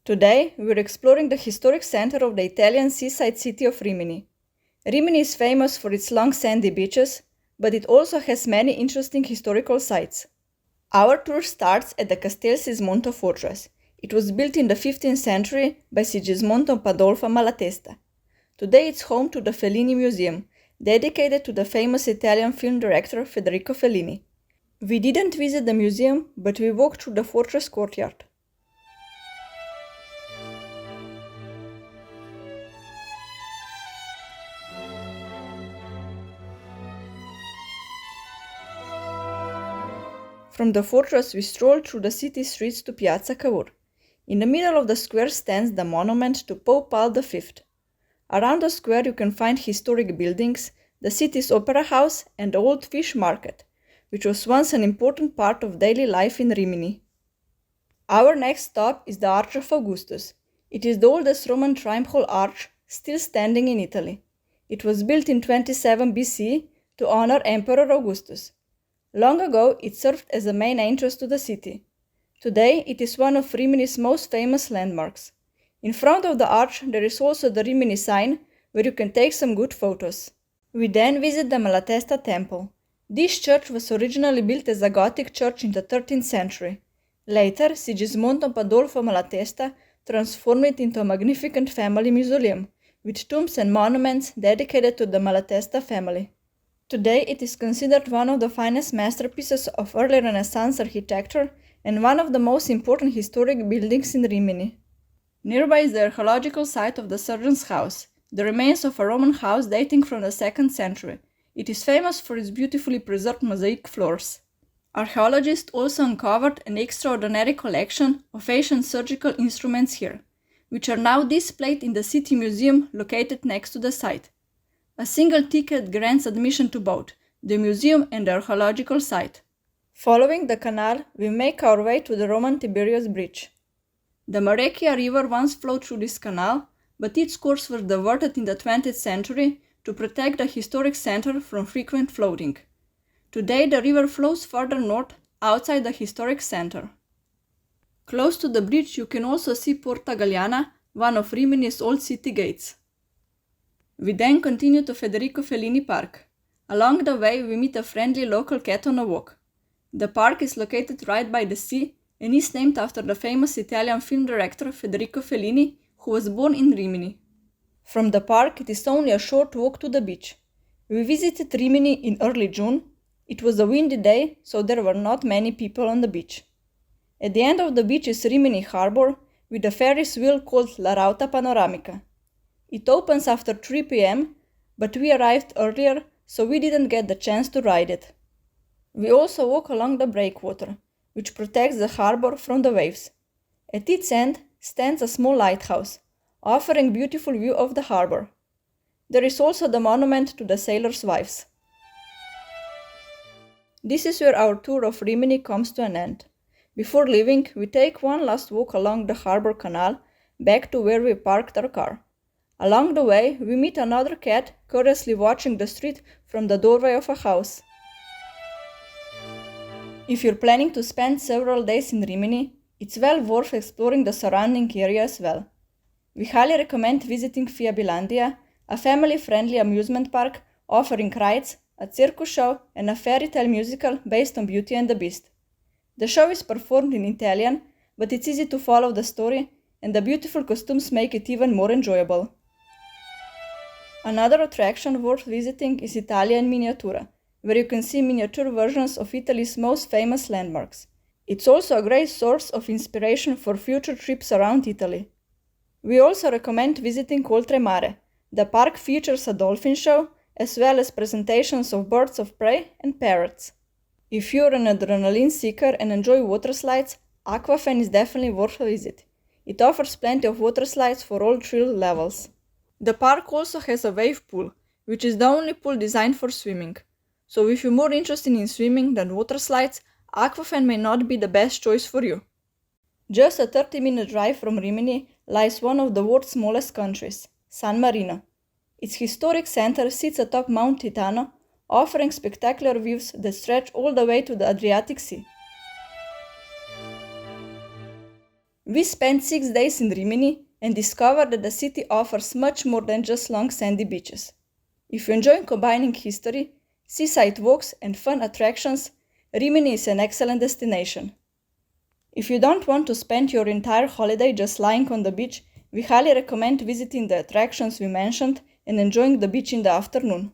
Today, we're exploring the historic center of the Italian seaside city of Rimini. Rimini is famous for its long sandy beaches, but it also has many interesting historical sites. Our tour starts at the Castel Sismondo fortress. It was built in the 15th century by Sigismondo Pandolfo Malatesta. Today it's home to the Fellini Museum, dedicated to the famous Italian film director Federico Fellini. We didn't visit the museum, but we walked through the fortress courtyard. From the fortress we strolled through the city streets to Piazza Cavour. In the middle of the square stands the monument to Pope Paul V. Around the square you can find historic buildings, the city's opera house and the old fish market, which was once an important part of daily life in Rimini. Our next stop is the Arch of Augustus. It is the oldest Roman triumphal arch still standing in Italy. It was built in 27 BC to honor Emperor Augustus. Long ago, it served as a main entrance to the city. Today, it is one of Rimini's most famous landmarks. In front of the arch, there is also the Rimini sign, where you can take some good photos. We then visit the Malatesta Temple. This church was originally built as a Gothic church in the 13th century. Later, Sigismondo Pandolfo Malatesta transformed it into a magnificent family mausoleum, with tombs and monuments dedicated to the Malatesta family. Today it is considered one of the finest masterpieces of early Renaissance architecture and one of the most important historic buildings in Rimini. Nearby is the archaeological site of the Surgeon's House, the remains of a Roman house dating from the 2nd century. It is famous for its beautifully preserved mosaic floors. Archaeologists also uncovered an extraordinary collection of ancient surgical instruments here, which are now displayed in the City Museum located next to the site. A single ticket grants admission to both the museum and the archaeological site. Following the canal, we make our way to the Roman Tiberius Bridge. The Marecchia River once flowed through this canal, but its course was diverted in the 20th century to protect the historic center from frequent flooding. Today the river flows further north, outside the historic center. Close to the bridge you can also see Porta Galliana, one of Rimini's old city gates. We then continue to Federico Fellini Park. Along the way we meet a friendly local cat on a walk. The park is located right by the sea and is named after the famous Italian film director Federico Fellini, who was born in Rimini. From the park it is only a short walk to the beach. We visited Rimini in early June. It was a windy day, so there were not many people on the beach. At the end of the beach is Rimini Harbour, with a Ferris wheel called La Rauta Panoramica. It opens after 3 p.m., but we arrived earlier, so we didn't get the chance to ride it. We also walk along the breakwater, which protects the harbour from the waves. At its end stands a small lighthouse, offering beautiful view of the harbour. There is also the monument to the sailors' wives. This is where our tour of Rimini comes to an end. Before leaving, we take one last walk along the harbour canal, back to where we parked our car. Along the way, we meet another cat curiously watching the street from the doorway of a house. If you're planning to spend several days in Rimini, it's well worth exploring the surrounding area as well. We highly recommend visiting Fiabilandia, a family-friendly amusement park offering rides, a circus show, and a fairy tale musical based on Beauty and the Beast. The show is performed in Italian, but it's easy to follow the story, and the beautiful costumes make it even more enjoyable. Another attraction worth visiting is Italia in Miniatura, where you can see miniature versions of Italy's most famous landmarks. It's also a great source of inspiration for future trips around Italy. We also recommend visiting Oltremare. The park features a dolphin show, as well as presentations of birds of prey and parrots. If you're an adrenaline seeker and enjoy water slides, Aquafan is definitely worth a visit. It offers plenty of water slides for all thrill levels. The park also has a wave pool, which is the only pool designed for swimming. So if you're more interested in swimming than water slides, Aquafan may not be the best choice for you. Just a 30-minute drive from Rimini lies one of the world's smallest countries, San Marino. Its historic center sits atop Mount Titano, offering spectacular views that stretch all the way to the Adriatic Sea. We spent 6 days in Rimini and discovered that the city offers much more than just long sandy beaches. If you enjoy combining history, seaside walks and fun attractions, Rimini is an excellent destination. If you don't want to spend your entire holiday just lying on the beach, we highly recommend visiting the attractions we mentioned and enjoying the beach in the afternoon.